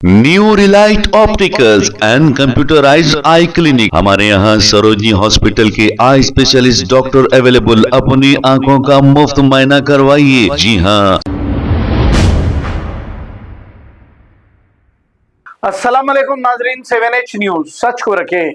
New Relight opticals and computerised I clinic. हमारे यहाँ Sarojini hospital के आई स्पेशलिस्ट डॉक्टर अवेलेबल। अपनी आंखों का मुफ्त मुआयना करवाइए। जी हाँ। अस्सलाम वालेकुम नाजरीन, 7H न्यूज सच को रखे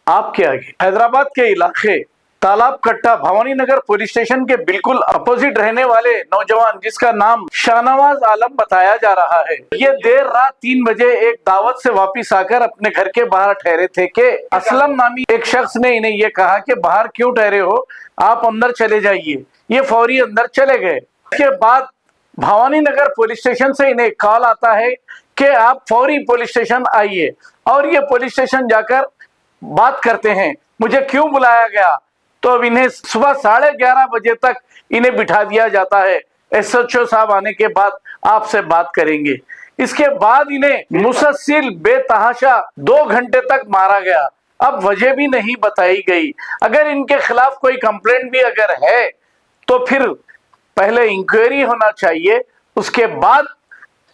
आपके आगे। हैदराबाद के इलाके तालाब कट्टा भवानी नगर पुलिस स्टेशन के बिल्कुल अपोजिट रहने वाले नौजवान, जिसका नाम शाहनवाज आलम बताया जा रहा है, ये देर रात 3 बजे एक दावत से वापस आकर अपने घर के बाहर ठहरे थे कि असलम नामी एक शख्स ने इन्हें ये कहा कि बाहर क्यों ठहरे हो, आप अंदर चले जाइए। ये फौरी अंदर चले गए। इसके बाद भवानी नगर पुलिस स्टेशन से इन्हें कॉल आता है कि आप फौरी पुलिस स्टेशन आइए, और ये पुलिस स्टेशन जाकर बात करते हैं। मुझे क्यों बुलाया गया, तो अब इन्हें सुबह 11:30 बजे तक इन्हें बिठा दिया जाता है। SHO साहब आने के बाद आपसे बात करेंगे। इसके बाद इन्हें मुसलसल बेतहाशा 2 घंटे तक मारा गया। अब वजह भी नहीं बताई गई। अगर इनके खिलाफ कोई कंप्लेंट भी अगर है तो फिर पहले इंक्वायरी होना चाहिए, उसके बाद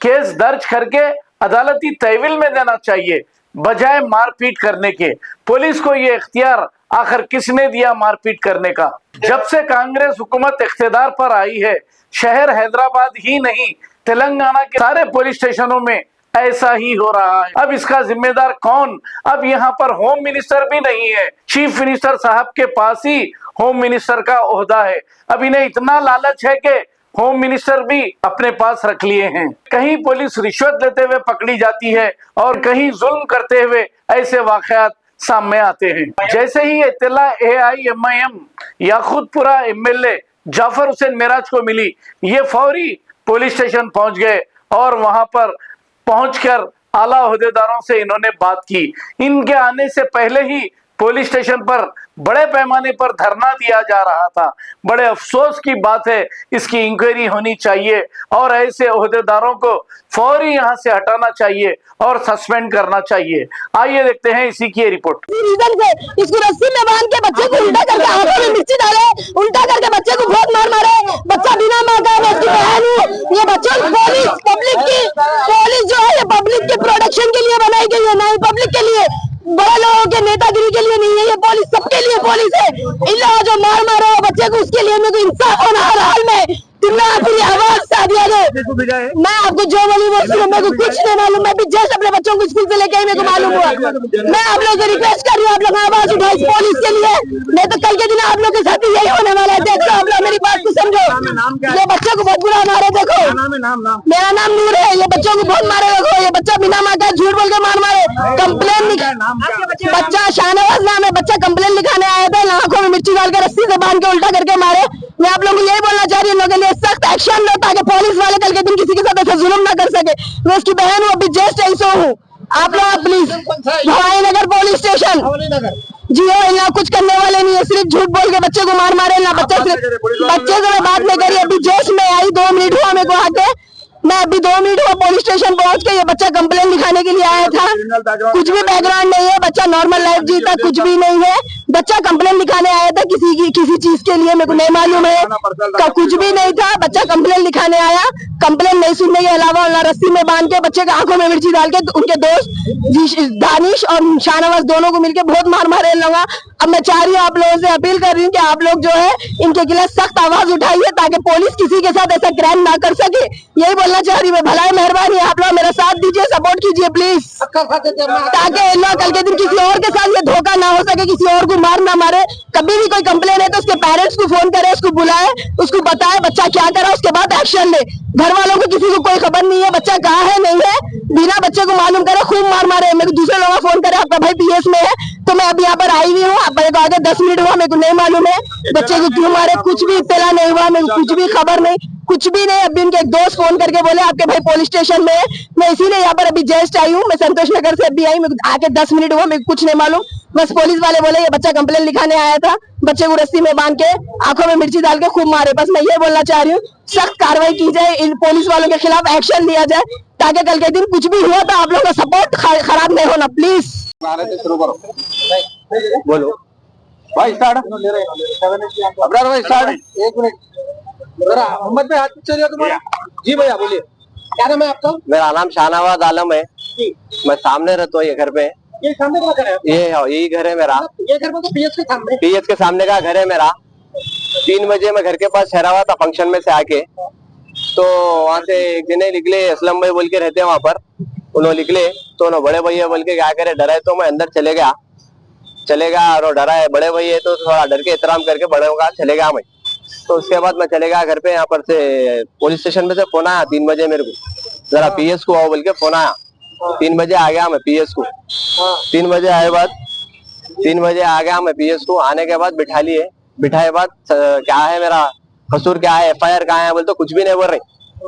केस दर्ज करके अदालती तहवील में देना चाहिए, बजाय मारपीट करने के। पुलिस को ये इख्तियार आखिर किसने दिया मारपीट करने का? जब से कांग्रेस हुकूमत इख्तियार पर आई है, शहर हैदराबाद ही नहीं तेलंगाना के सारे पुलिस स्टेशनों में ऐसा ही हो रहा है। अब इसका जिम्मेदार कौन? अब यहाँ पर होम मिनिस्टर भी नहीं है। चीफ मिनिस्टर साहब के पास ही होम मिनिस्टर का ओहदा है। अब इन्हें इतना लालच है कि होम मिनिस्टर भी अपने पास रख लिए हैं। कहीं पुलिस रिश्वत लेते हुए पकड़ी जाती है और कहीं जुल्म करते हुए ऐसे वाकयात सामने आते हैं। जैसे ही इत्तला AIMIM याकूतपुरा MLA जाफर हुसैन मेराज को मिली, ये फौरी पुलिस स्टेशन पहुंच गए और वहां पर पहुंचकर आला ओहदेदारों से इन्होंने बात की। इनके आने से पहले ही पुलिस स्टेशन पर बड़े पैमाने पर धरना दिया जा रहा था। बड़े अफसोस की बात है, इसकी इंक्वायरी होनी चाहिए और ऐसे ओहदेदारों को फौरी यहाँ से हटाना चाहिए और सस्पेंड करना चाहिए। आइए देखते हैं इसी की रिपोर्ट। रीजन से इसको रस्सी में बांध के बच्चे को उल्टा करके आंखों में मिर्ची डाले, उल्टा करके बच्चे को बहुत मार मारे। बच्चा बिना माँ का है, उसकी बहन हूँ। ये बच्चों पुलिस जो है, ये पब्लिक के प्रोटेक्शन के लिए बनाई गई है, नहीं पब्लिक के लिए, बड़े लोगों के नेतागिरी के लिए नहीं है। ये पुलिस सबके लिए पुलिस है। इन लोगों जो मार मारे बच्चे को, उसके लिए मेरे को इंसाफ होना हर हाल में। तुमने अपनी आवाज सा दिया है। मैं आपको जो बोली वो सुनो, मेरे को कुछ नहीं मालूम। मैं भी जस्ट अपने बच्चों को स्कूल से लेके आई, मेरे को मालूम हुआ। मैं आप लोग से रिक्वेस्ट कर रही हूँ, आप लोग आवाज उठाए पुलिस के लिए, नहीं तो कल के दिन आप लोग के साथ भी यही होने वाला है। देखो आप लोग मेरी बात को समझो। ये बच्चों को बहुत बुरा मारे। देखो मेरा नाम नूर है। ये बच्चों को बहुत मारे। देखो ये बच्चा बिना माँ का झूठ बोल के मार मारे। कंप्लेन बच्चा शाहनवाज नाम है, बच्चा कंप्लेन लिखाने आया था। आंखों में मिर्ची डाल के रस्सी से बांध के उल्टा करके मारे। मैं आप लोगों को यही बोलना चाह रही हूँ, लोगों के लिए सख्त एक्शन लो, ताकि पुलिस वाले कल के दिन किसी के साथ ऐसा जुल्म ना कर सके। मैं उसकी बहन हूँ, अभी जस्ट ऐसा हूँ। आप लोग please Bhawani Nagar police station जी हो, इन कुछ करने वाले नहीं है, सिर्फ झूठ बोल के बच्चे को मार मारे ना। बच्चे से मैं बात नहीं करी, अभी जोश में आई, 2 मिनट हुआ मेरे को आके। मैं अभी 2 मिनट हुआ पुलिस स्टेशन पहुंच के। ये बच्चा कंप्लेन लिखाने के लिए आया था। कुछ भी बैकग्राउंड नहीं है, बच्चा नॉर्मल लाइफ जीता, कुछ भी नहीं है। बच्चा कंप्लेन लिखाने आया था किसी चीज के लिए, मेरे को नहीं मालूम है, कुछ भी नहीं था। बच्चा कंप्लेन लिखाने आया, कंप्लेन नहीं सुनने के अलावा रस्सी में बांध के बच्चे के आंखों में मिर्ची डाल के उनके दोस्त दानिश और शाहनवाज दोनों को मिलकर बहुत मार मारे इन लोग। अब मैं चाह रही हूँ, आप लोगों से अपील कर रही हूँ कि आप लोग जो है इनके खिलाफ सख्त आवाज उठाइए, ताकि पुलिस किसी के साथ ऐसा क्राइम ना कर सके। यही बोलना चाह रही हूँ। भलाई मेहरबानी आप लोग मेरा साथ दीजिए, सपोर्ट कीजिए प्लीज, ताकि इन लोग कल के दिन किसी और के साथ ये धोखा ना हो सके, किसी और को मार ना मारे। कभी भी कोई कंप्लेन है तो उसके पेरेंट्स को फोन करे, उसको बुलाए, उसको बताए बच्चा क्या करा, उसके बाद एक्शन ले। घर वालों को किसी को कोई खबर नहीं है बच्चा कहाँ है नहीं है, बिना बच्चे को मालूम करे खूब मार मारे। मेरे को दूसरे लोग फोन करे, आपका भाई PS में है, तो मैं अभी यहाँ पर आई हुई हूँ। मेरे को आगे 10 मिनट हुआ, मेरे को नहीं मालूम है बच्चे को क्यों मारे, कुछ भी इत्तला नहीं हुआ, मेरे को कुछ भी खबर नहीं, कुछ भी नहीं। अभी उनके एक दोस्त फोन करके बोले आपके भाई पुलिस स्टेशन में है। मैं इसीलिए यहाँ पर अभी जस्ट आई हूँ। मैं संतोष नगर से अभी आई, मेरे को आके 10 मिनट हुआ, मेरे को कुछ नहीं मालूम। बस पुलिस वाले बोले ये बच्चा कंप्लेन लिखाने आया था, बच्चे को रस्सी में बांध के आंखों में मिर्ची डाल के खूब मारे। बस मैं ये बोलना चाह रही हूँ, सख्त कार्रवाई की जाए, इन पुलिस वालों के खिलाफ एक्शन लिया जाए, ताकि कल के दिन कुछ भी हुआ तो आप लोगों का सपोर्ट खराब नहीं होना प्लीज। शुरू करो बोलो भाई, स्टार्ट अब्रार भाई, स्टार्ट। 1 मिनट जरा मोहम्मद भाई, हाथ पीछे लिया तुम्हारा। जी भैया बोलिए। क्या नाम है आपका? मेरा नाम शाहनवाज आलम है। मैं सामने रहता हूँ ये घर पे। ये सामने का घर है? यही घर है मेरा। ये घर में तो पीएस के सामने? पीएस के सामने का घर है मेरा। 3 बजे मैं घर के पास ठहरा हुआ था फंक्शन में से आके, तो वहाँ से एक जने निकले, असलम भाई बोल के रहते हैं वहाँ पर। उन्होंने निकले तो उन्होंने बड़े भैया बोल के क्या करे, डरा है तो मैं अंदर चले गया और डरा है बड़े भैया तो थोड़ा डर के एहतराम करके बड़े का चले गया मैं। तो उसके बाद मैं चले गया घर पे। यहाँ पर से पुलिस स्टेशन में से फोन आया 3 बजे मेरे को, जरा पीएस को आओ बोल के फोन आया। 3 बजे आ गया मैं पीएस को। 3 बजे आए बाद 3 बजे आ गया मैं पीएस को। आने के बाद बिठाए बाद क्या है मेरा कसूर, क्या है, एफआईआर कहाँ है बोल तो कुछ भी नहीं बोल रहे।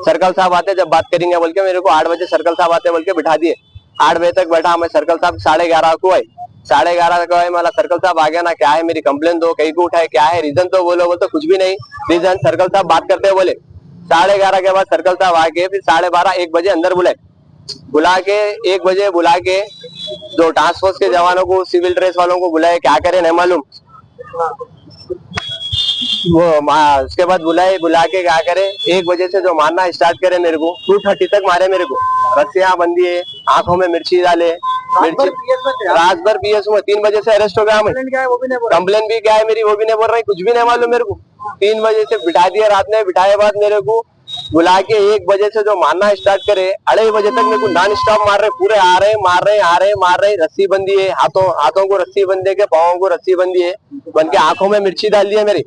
सर्कल साहब आते जब बात करेंगे बोल के मेरे को 8 बजे सर्कल साहब आते बोल के बिठा दिए। 8 बजे तक बैठा मैं। सर्कल साहब 11:30 को आए। 11:30 को आए, मला सर्कल साहब आ गया ना, क्या है मेरी कंप्लेन दो, कहीं को उठाए, क्या है रीजन तो बोलो। तो कुछ भी नहीं रीजन। सर्कल साहब बात करते हैं बोले। 11:30 के बाद सर्कल साहब आके फिर 12:30 1 बजे अंदर बुला के 1 बजे बुला के जो टास्क फोर्स के जवानों को, सिविल ड्रेस वालों को बुलाए, क्या करे नहीं मालूम। वो उसके बाद बुला के क्या करे, 1 बजे से जो मारना स्टार्ट करे मेरे को, 2:30 तक मारे मेरे को। रस्सियां बंधी है, आंखों में मिर्ची डाले, रात भर पीएस में। 3 बजे से अरेस्ट हो गया मैं। कंप्लेन भी क्या है मेरी वो भी नहीं बोल रही, कुछ भी नहीं मालूम मेरे को। 3 बजे से बिठा दिया रात में। बिठाए बाद मेरे को बुला के 1 बजे से जो मारना स्टार्ट करे, 2:30 बजे तक मेरे को नॉन स्टॉप मार रहे, पूरे आ रहे। रस्सी बंदी है, हाथों को रस्सी बंधे के, पाँव को रस्सी बंदी है, बन के आंखों में मिर्ची डाल दी है मेरी।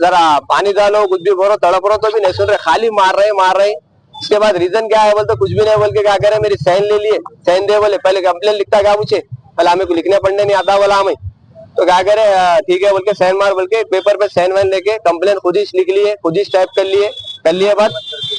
जरा पानी डालो, कुछ भी बोलो, तड़प रहो तो भी नहीं सुन रहे, खाली मार रहे। उसके बाद रीजन क्या है बोल तो कुछ भी नहीं बोल के क्या करे, मेरी साइन ले लिए। साइन दे बोले, पहले कंप्लेन लिखता क्या पूछे, पहले हमें को लिखने पढ़ने नहीं आता बोला हमें। तो क्या करे, ठीक है बोल के साइन मार बोल के पेपर पे साइन वाइन लेके कंप्लेन खुद ही लिख लिए, खुद ही टाइप कर लिए बाद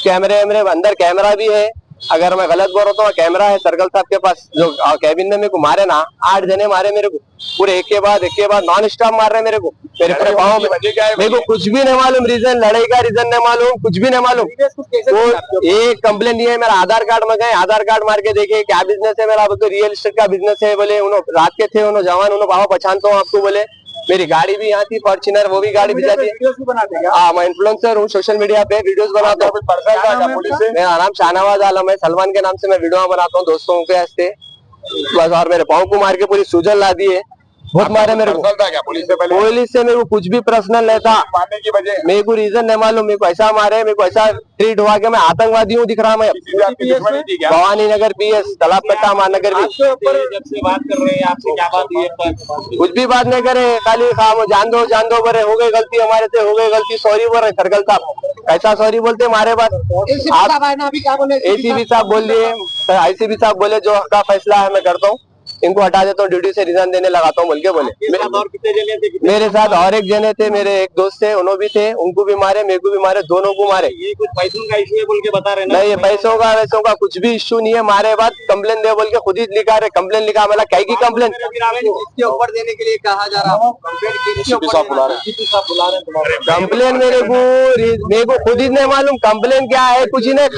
कैमरे अंदर कैमरा भी है। अगर मैं गलत बोल रहा हूँ तो कैमरा है सर्कल साहब के पास। जो कैबिन में मेरे को मारे ना, 8 जने मारे मेरे को, पूरे एक के बाद नॉन स्टॉप मार रहे मेरे को, मेरे पूरे पाँव में। मेरे को कुछ भी नहीं मालूम रीजन, लड़ाई का रीजन नहीं मालूम, कुछ भी नहीं मालूम। वो एक कंप्लेन नहीं है, मेरा आधार कार्ड में गए, आधार कार्ड मार के देखे क्या बिजनेस है मेरा, तो रियल एस्टेट का बिजनेस है बोले। उन्होंने रात के थे, उन्होंने जवान, उन्होंने बाबा पहचानता हूँ आपको बोले। मेरी गाड़ी भी यहाँ थी फॉर्च्यूनर, वो भी गाड़ी भिजाती है। हाँ, मैं इन्फ्लुएंसर हूँ, सोशल मीडिया पे वीडियोस बनाता हूँ। मेरा नाम शाहनवाज आलम है। सलमान के नाम से मैं वीडियो बनाता हूँ दोस्तों के हंसते बस। और मेरे पाँव को मार के पूरी सूजन ला दी है, बहुत मारे मेरे को। पुलिस से मेरे को कुछ भी पर्सनल नहीं था, मेरे को रीजन नहीं मालूम। मेरे को ऐसा मारे, मेरे को ऐसा ट्रीट हुआ कि मैं आतंकवादी हूँ दिख रहा मैं। भवानी नगर पीएस, तालाब कट्टा महानगर भी जब से बात कर रहे हैं आपसे, क्या बात है? कुछ भी बात नहीं करे, खाली खाम जान दो बरे, हो गई गलती हमारे से, हो गई गलती, सॉरी बोल रहे सर्कल साहब। ऐसा सॉरी बोलते हमारे बात। एसीबी साहब बोल दिए, आईसीबी साहब बोले जो का फैसला है मैं करता हूँ, इनको हटा देता हूँ, ड्यूटी से रिजाइन देने लगाता हूँ बोल के बोले। मेरे साथ और एक जने थे, मेरे एक दोस्त थे, उन्होंने भी थे, उनको भी मारे, मेरे को भी मारे, दोनों को मारे। ये कुछ पैसों का इशू है बोल के बता रहे ना? नहीं, ये पैसों का वैसों का कुछ भी इश्यू नहीं है। मारे बाद कंप्लेन दे बोल के खुद ही लिखा रहे, कंप्लेन लिखा, मतलब क्या की कंप्लेन इसके ऊपर देने के लिए कहा जा रहा है। कंप्लेन मेरे को खुद ही नहीं मालूम कंप्लेन क्या है, कुछ ही नहीं।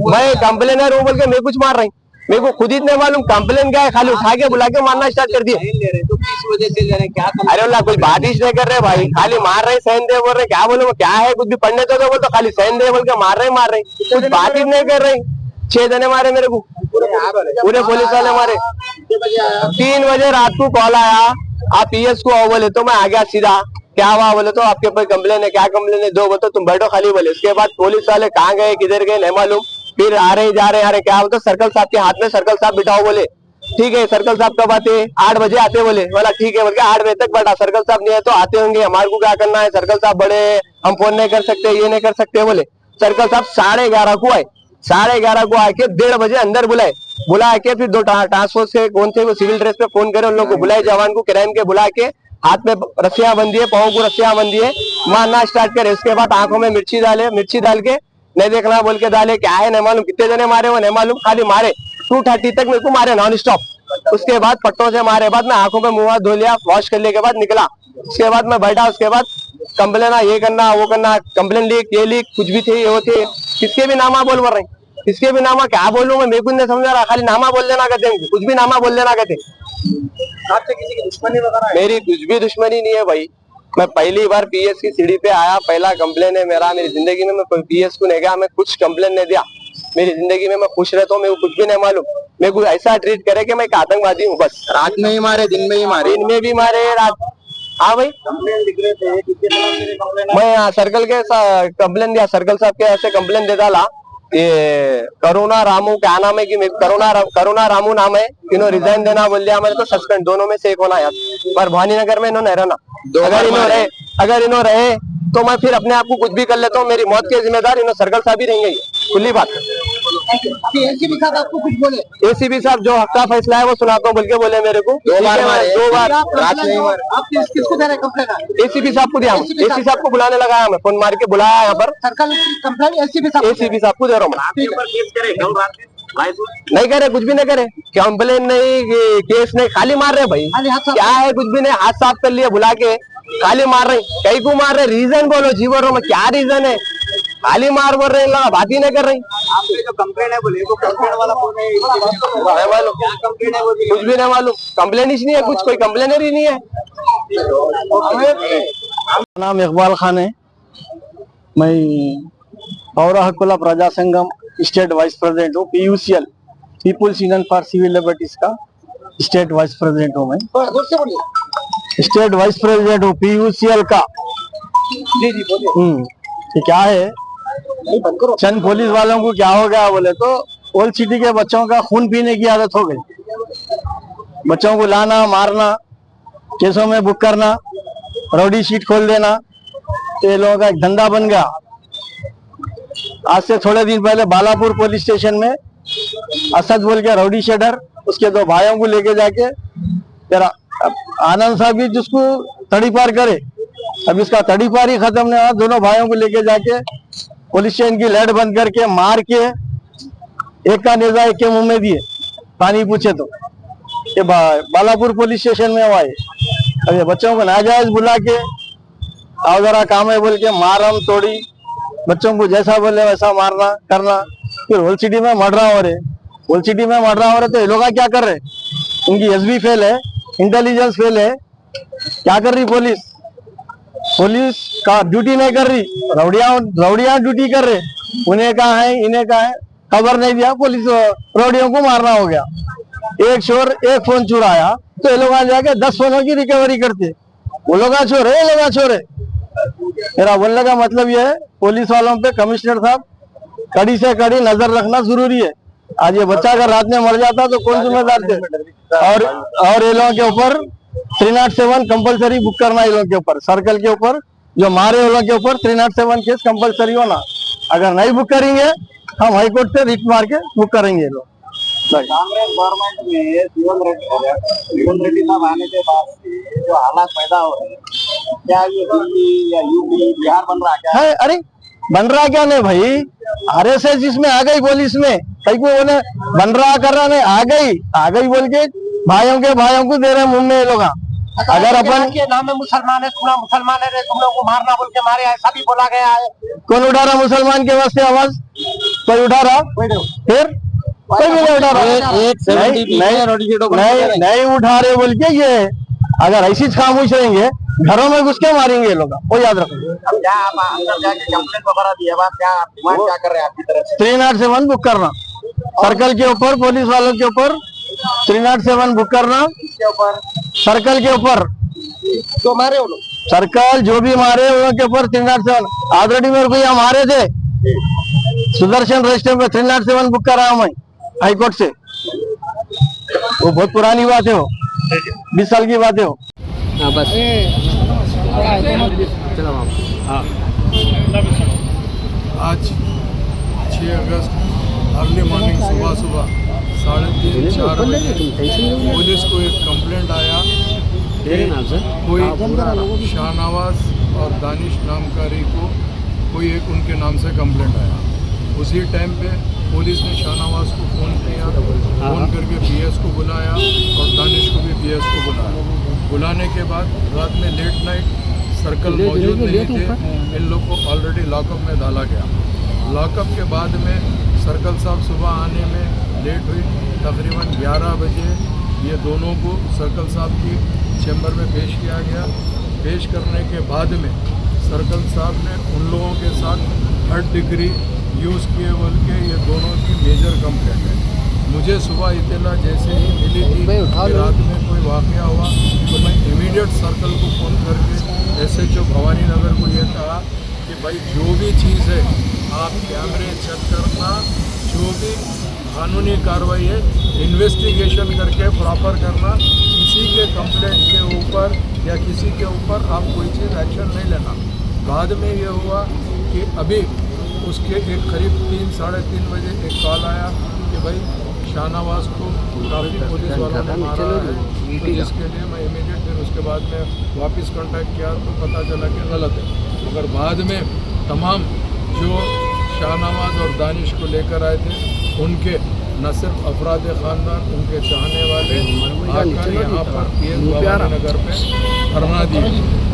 मैं कंप्लेनर हूँ बोल के मैं कुछ मार रही, मेरे को खुद ही नहीं मालूम कंप्लेन क्या है। खाली उठा के बुला के मारना स्टार्ट कर दिए। तो किस वजह से ले रहे हैं? क्या? अरे अल्लाह, कोई बारिश नहीं कर रहे भाई, खाली मार रहे, सहन दे बोल रहे, क्या बोलो क्या है, कुछ भी पढ़ने तो बोल तो खाली सहन दे बोल के मार रहे, कुछ बात ही नहीं कर रही। 6 जने मारे मेरे को, पूरे पुलिस वाले मारे। 3 बजे रात को कॉल आया, आप पीएस को आओ बोले, तो मैं आ गया सीधा। क्या हुआ बोले तो आपके ऊपर कंप्लेन है, क्या कंप्लेन है, दो बोले तो तुम बैठो खाली बोले। उसके बाद पुलिस वाले कहाँ गए किधर गए नहीं मालूम, फिर आ रहे जा रहे क्या बोलते, सर्कल साहब के हाथ में, सर्कल साहब बिठाओ बोले। ठीक है, सर्कल साहब कब आते? 8 बजे आते बोले। बोला ठीक है बोल के 8 बजे तक बैठा। सर्कल साहब नहीं है तो आते होंगे, हमारे को क्या करना है, सर्कल साहब बड़े, हम फोन नहीं कर सकते, ये नहीं कर सकते बोले। सर्कल साहब 11:30 को आए, 11:30 को आके 1:30 बजे अंदर बुला के फिर 2 टास्क फोर्स के कौन थे वो सिविल ड्रेस पे फोन करे, उन लोग को बुलाए, जवान को क्राइम के बुला के, हाथ में रस्सियां बंधी है, पाँव को रस्सियां बंधी है, मारना स्टार्ट करे। उसके बाद आंखों में मिर्ची डाल के नहीं देखना बोल के डाले, क्या है नहीं मालूम, कितने जने मारे वो नहीं मालूम, खाली मारे। 2:30 तक मेरे को मारे नॉन स्टॉप। उसके बाद पट्टों से मारे बाद मैं आंखों पे मुंह हाथ धो लिया, वॉश करने के बाद निकला। उसके बाद मैं बैठा, उसके बाद कंप्लेन ये करना वो करना, कंप्लेन लिख ये लिख, कुछ भी थे वो थे, किसके भी नामा बोल रहे, किसके भी नामा क्या बोलूं मैं, मेरे को नहीं समझ रहा, खाली नामा बोल देना कहते, कुछ भी नामा बोल देना कहते। आपसे किसी की दुश्मनी वगैरह? मेरी कुछ भी दुश्मनी नहीं है भाई, मैं पहली बार पीएस की सीढ़ी पे आया, पहला कंप्लेन है मेरा मेरी जिंदगी में। मैं पीएस को नहीं गया, मैं कुछ कंप्लेन नहीं दिया, मेरी जिंदगी में मैं खुश रहता हूँ, मेरे को कुछ भी नहीं मालूम। मेरे को ऐसा ट्रीट करे कि मैं एक आतंकवादी हूँ बस। रात में ही मारे, दिन में ही मारे? दिन में भी मारे, रात। हाँ भाई, कंप्लेन लिख रहे थे, कितने दिनों से कंप्लेन मैं यहाँ सर्कल के कंप्लेन दिया, सर्कल साहब के ऐसे कंप्लेन दे डाला। ये करुणा रामू क्या नाम है कि करुणा रामू नाम है, इन्होंने रिजाइन देना बोल दिया, मैंने तो सस्पेंड, दोनों में से एक होना यार। पर भवानीनगर में इन्होंने रहना, अगर इन्होंने रहे तो मैं फिर अपने आप को कुछ भी कर लेता हूँ। मेरी मौत के जिम्मेदार इन्होंने सर्कल साहब ही रहेंगे, खुली बात। एसीपी साहब आपको कुछ बोले? एसीपी साहब जो हक का फैसला है वो सुनाता हूँ बोल के बोले मेरे को। 2 बार मारे, 2 बार रात में ही मारे। आप किसको दे रहे कंप्लेन? एसीपी साहब को दिया, एसीपी साहब को बुलाने लगाया, मैं फोन मार के बुलाया यहाँ पर। सर्कल कंप्लेन एसीपी साहब को दे रहा हूँ मैं। आपके ऊपर केस करे, कल रात में नहीं करे, कुछ भी नहीं करे, कंप्लेन नहीं, केस नहीं, खाली मार रहे भाई। क्या है, कुछ भी नहीं, हाथ साफ कर लिया बुला के, खाली मार रहे। कहीं को मार रहे, रीजन बोलो जी, बोल रहा हूँ क्या रीजन है, खाली मार बोल रहे, लगा बात ही नहीं कर रही। आपके जो कंप्लेन है बोले, वो कंप्लेन वाला फोन है, क्या कंप्लेन है वो कुछ भी नहीं मालूम, कंप्लेन ही नहीं है, कुछ कोई कंप्लेनर ही नहीं है। नाम इकबाल खान है, मैं Poura Hakkula Praja Sangam state vice president हूँ। PUCL people's union for civil liberties का स्टेट वाइस प्रेसिडेंट हूँ मैं। स्टेट वाइस प्रेसिडेंट हूँ PUCL का। ये क्या है, चंद पुलिस वालों को क्या हो गया बोले तो ओल्ड सिटी के बच्चों का खून पीने की आदत हो गई। बच्चों को लाना, मारना, केसों में बुक करना, रौडी शीट खोल देना, ये लोगों का एक धंधा बन गया। आज से थोड़े दिन पहले बालापुर पुलिस स्टेशन में असद बोल के रौडी शेडर उसके 2 भाइयों को लेके जाके, तेरा आनंद साहब भी जिसको तड़ी पार करे, अब इसका तड़ी पार ही खत्म नहीं हुआ। दोनों भाइयों को लेके जाके पुलिस स्टेशन की लाइट बंद करके मार के, एक का नेजा एक के मुंह में दिए, पानी पूछे तो। ये बालापुर पुलिस स्टेशन में हुआ है। अब ये बच्चों को नाजायज बुला के आओ जरा काम है बोल के मारम तोड़ी, बच्चों को जैसा बोले वैसा मारना करना। फिर होल सिटी में मर्डर हो रहे, होल सिटी में मर्डर हो रहे, तो ये लोग क्या कर रहे, उनकी SB फेल है, इंटेलिजेंस फेल है, क्या कर रही पुलिस? पुलिस का ड्यूटी नहीं कर रही, रौड़ियां ड्यूटी कर रहे। उन्हें कहा है, इन्हें कहा है, खबर नहीं दिया, पुलिस रौड़ियों को मारना हो गया। एक चोर एक फोन चुराया तो ये लोग आ जाके 10 फोनों की रिकवरी करते। वो लोग चोर है, ये लोग चोर है। मेरा बोलने का मतलब यह है, पुलिस वालों पे कमिश्नर साहब कड़ी से कड़ी नजर रखना जरूरी है। आज ये बच्चा अगर रात में मर जाता तो कौन जिम्मेदार थे? और ये लोगों के ऊपर 307 कंपलसरी बुक करना, ये लोगों के ऊपर, सर्कल के ऊपर जो मारे उन लोगों के ऊपर 307 केस कंपलसरी होना। अगर नहीं बुक करेंगे हम हाईकोर्ट से रिट मार के बुक करेंगे ये लोग। कांग्रेस गवर्नमेंट में जीवन रेड्डी साहब आने के बाद से जो हालात पैदा हो रहे हैं, क्या ये दिल्ली या यूपी बिहार बन रहा क्या है? अरे बन रहा क्या नहीं भाई, RSS इसमें आ गई पुलिस में, कहीं को बोले बन रहा कर रहा नहीं, आ गई बोल के भाइयों को दे रहे मुंह में ये लोग। अगर अपन के नाम में मुसलमान है, तुम मुसलमान है, तुम लोग को मारना बोल के मारे, ऐसा भी बोला गया है। कौन उठा रहा मुसलमान के वास्ते आवाज? कोई उठा रहा? फिर कोई भी नहीं उठा रहा, नहीं उठा रहे बोल के। ये अगर ऐसी खामोश रहेंगे, घरों में घुस के मारेंगे लोग, वो याद रखो। क्या आप अंदर जाके कंप्लेंट वगैरह दिया, क्या डिमांड क्या कर रहे हैं आपकी तरफ से? 307 बुक करना, सर्कल के ऊपर, पुलिस वालों के ऊपर 307 बुक करना, सर्कल के ऊपर तो मारे वो लोग, सर्कल जो भी मारे उनके ऊपर 307। ऑलरेडी मेरे को यहाँ मारे थे, सुदर्शन रजिस्टर में 307 बुक करा मैं हाईकोर्ट से। वो बहुत पुरानी बात है, वो 20 साल की बात है वो। बस आज 6 अगस्त अर्ली मॉर्निंग सुबह 3:30-4 बजे पुलिस को एक कंप्लेंट आया कि कोई शाहनवाज और दानिश नामकारी को कोई एक उनके नाम से कंप्लेंट आया। उसी टाइम पे पुलिस ने शाहनवाज को फ़ोन किया, फ़ोन करके PS को बुलाया और दानिश को भी PS को बुलाया। बुलाने के बाद रात में लेट नाइट सर्कल मौजूद नहीं थे, इन लोग को ऑलरेडी लॉकअप में डाला गया। लॉकअप के बाद में सर्कल साहब सुबह आने में लेट हुई, तकरीबन 11 बजे ये दोनों को सर्कल साहब की चैम्बर में पेश किया गया। पेश करने के बाद में सर्कल साहब ने उन लोगों के साथ 3rd डिग्री यूज़ किए बोल के ये दोनों की मेजर कंप्लेंट है। मुझे सुबह इतला जैसे ही मिली थी कि रात में कोई वाक़या हुआ तो मैं इमीडिएट सर्कल को फ़ोन करके SHO भवानी नगर को ये कहा कि भाई जो भी चीज़ है आप कैमरे चेक करना, जो भी कानूनी कार्रवाई है इन्वेस्टिगेशन करके प्रॉपर करना, किसी के कंप्लेंट के ऊपर या किसी के ऊपर आप कोई चीज़ एक्शन नहीं लेना। बाद में ये हुआ कि अभी उसके एक करीब 3-3:30 बजे एक कॉल आया कि भाई शाहनवाज को काफ़ी पुलिस वालों ने मारा है, तो जिसके लिए मैं इमीडिएट फिर उसके बाद में वापस कांटेक्ट किया तो पता चला कि गलत है। मगर बाद में तमाम जो शाहनवाज और दानिश को लेकर आए थे उनके न सिर्फ अफराद ख़ानदान, उनके चाहने वाले आकर यहाँ पर भवानी नगर पे धरना दिए।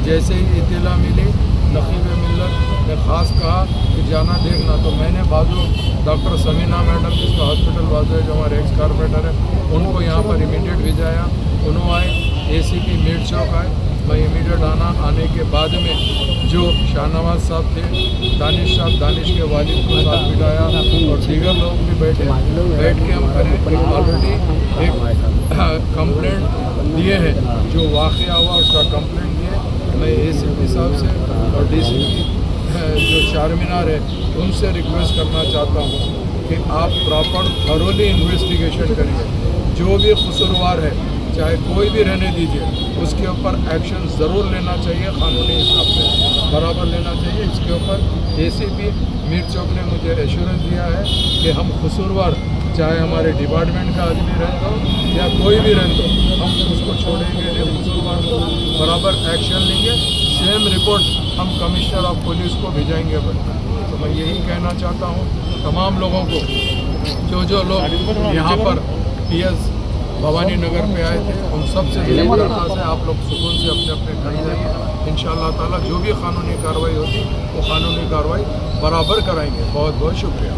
जैसे ही इत्तला मिली नकीब मिल्लत ने ख़ास कहा कि जाना देखना, तो मैंने बाजू डॉक्टर समीना मैडम जिसका हॉस्पिटल बाजू है, जो हमारे एक्स कारपोरेटर है, उनको यहाँ पर इमीडिएट भिजाया। उन्होंने आए, ACP मीर चौक आए, मैं इमीडिएट आने के बाद में जो शाहनवाज साहब थे, दानिश साहब, दानिश के वालिद को साथ बिठाया और दीगर लोग भी बैठ के हम करें ऑलरेडी एक कंप्लेंट दिए हैं, जो वाक़या हुआ उसका कंप्लेंट दिए। मैं ACP साहब से और DCP जो चारमीनार है उनसे रिक्वेस्ट करना चाहता हूँ कि आप प्रॉपर थरोली इन्वेस्टिगेशन करिए। जो भी कसूरवार है चाहे कोई भी रहने दीजिए, उसके ऊपर एक्शन ज़रूर लेना चाहिए, कानूनी हिसाब से बराबर लेना चाहिए। इसके ऊपर ACP मीर चौक ने मुझे एश्योरेंस दिया है कि हम कसूरवार चाहे हमारे डिपार्टमेंट का आदमी रह दो या कोई भी रह दो, हम उसको छोड़ेंगे नहीं, कसूरवार को बराबर एक्शन लेंगे। सेम रिपोर्ट हम कमिश्नर ऑफ पुलिस को भेजाएंगे बनकर। तो मैं यही कहना चाहता हूँ तमाम लोगों को, जो लोग यहाँ पर PS भवानी नगर में आए थे, उन सब से दरख्वास्त है आप लोग सुकून से अपने अपने घर जाइए। इंशाअल्लाह ताला जो भी कानूनी कार्रवाई होती वो कानूनी कार्रवाई बराबर कराएंगे। बहुत बहुत शुक्रिया।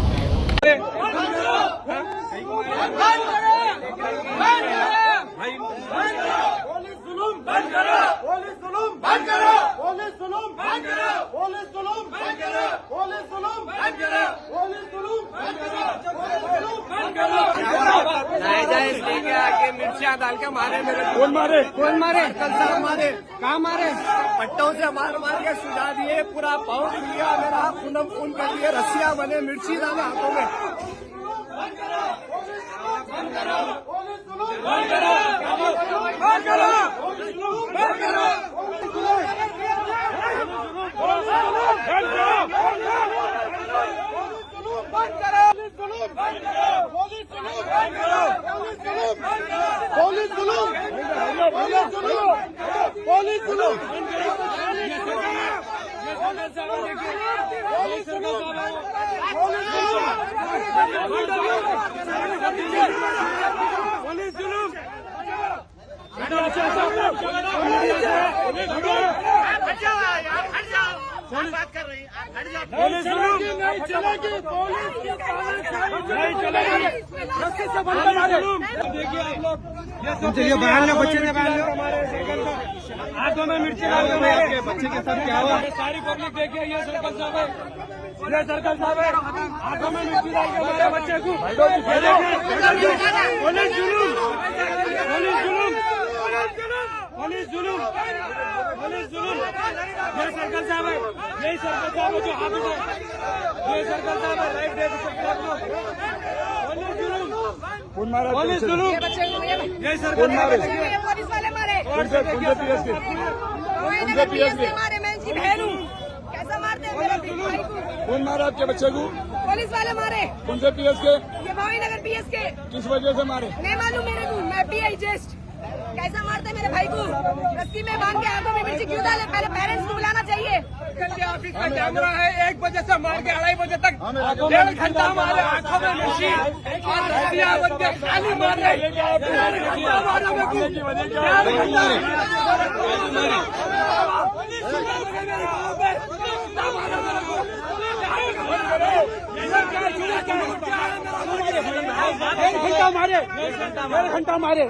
मिर्चियाँ डाल के मारे मेरे। कौन मारे? कल साहब मारे। कहाँ मारे? पट्टों से मार के सुझा दिए, पूरा पाउंड लिया, मेरा खून कर दिए, रस्सियाँ बने, मिर्ची डाला हाथों में। बात कर रही चलिए बयान लो, बच्चे ने बयान लो, हाथों में मिर्ची डाल के बच्चे के साथ क्या हुआ? सारी पब्लिक देखिए, ये सर्कल साहब है, हाथों में मिर्ची डाल के हमारे बच्चे को पुलिस जुलूम। ये सर्कल साहब है, यही सर्कल साहब है जो हाथ उठाए, ये सर्कल साहब है, राइट दे सकते आप लोग। पुलिस जुलूम, यही सर्कल साहब है, पुलिस वाले मारे, PSK मारे, मैं इनकी बहन हूँ, कैसा मारते हैं मेरे भाई को? कौन मारा आपके बच्चे को? पुलिस वाले मारे। कौन से PSK? ये भवानी नगर PSK। किस वजह से मारे? नहीं मालूम मेरे को, मैं PI जस्ट। कैसा मारते मेरे भाई को? रस्सी में बांध के आंखों में मिर्ची क्यों डाले? पहले पेरेंट्स को बुलाना चाहिए। ऑफिस का कैमरा है, 1 बजे से मार के 2:30 बजे तक 1.5 घंटा मारे, आंखों में मिर्ची और रस्सियां बन के खाली मार रहे। 1.5 घंटा मारा मेरे को, 1.5 घंटा मारे।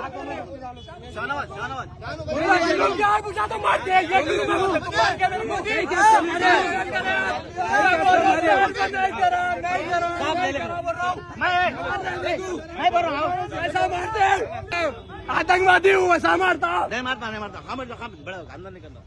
आतंकवादी हूँ ऐसा मारता नहीं मारता बड़ा हमला नहीं करना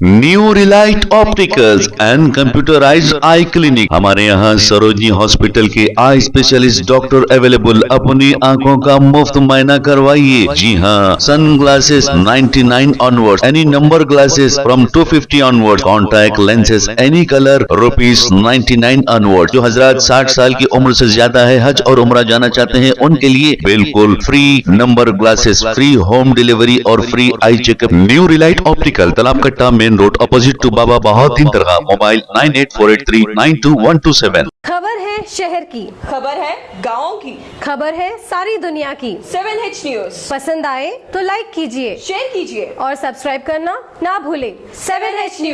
new Relight opticals and computerised I clinic. हमारे यहाँ सरोजनी हॉस्पिटल के आई स्पेशलिस्ट डॉक्टर अवेलेबल। अपनी आंखों का मुफ्त मायना करवाइए। जी हाँ, sunglasses 99 onward, any number glasses from 250 onward, contact lenses any colour ₹99 onward. जो हजरात 60 साल की उम्र से ज्यादा है, हज और उम्रा जाना चाहते हैं, उनके लिए बिल्कुल free number glasses, free home delivery और free eye checkup. New Relight Optical, Talab Katta, main road, opposite to Baba Bahauddin Dargah. Mobile 9848392127। खबर है शहर की, खबर है गाँव की, खबर है सारी दुनिया की। 7H न्यूज पसंद आए तो लाइक कीजिए, शेयर कीजिए और सब्सक्राइब करना ना भूले। 7H news.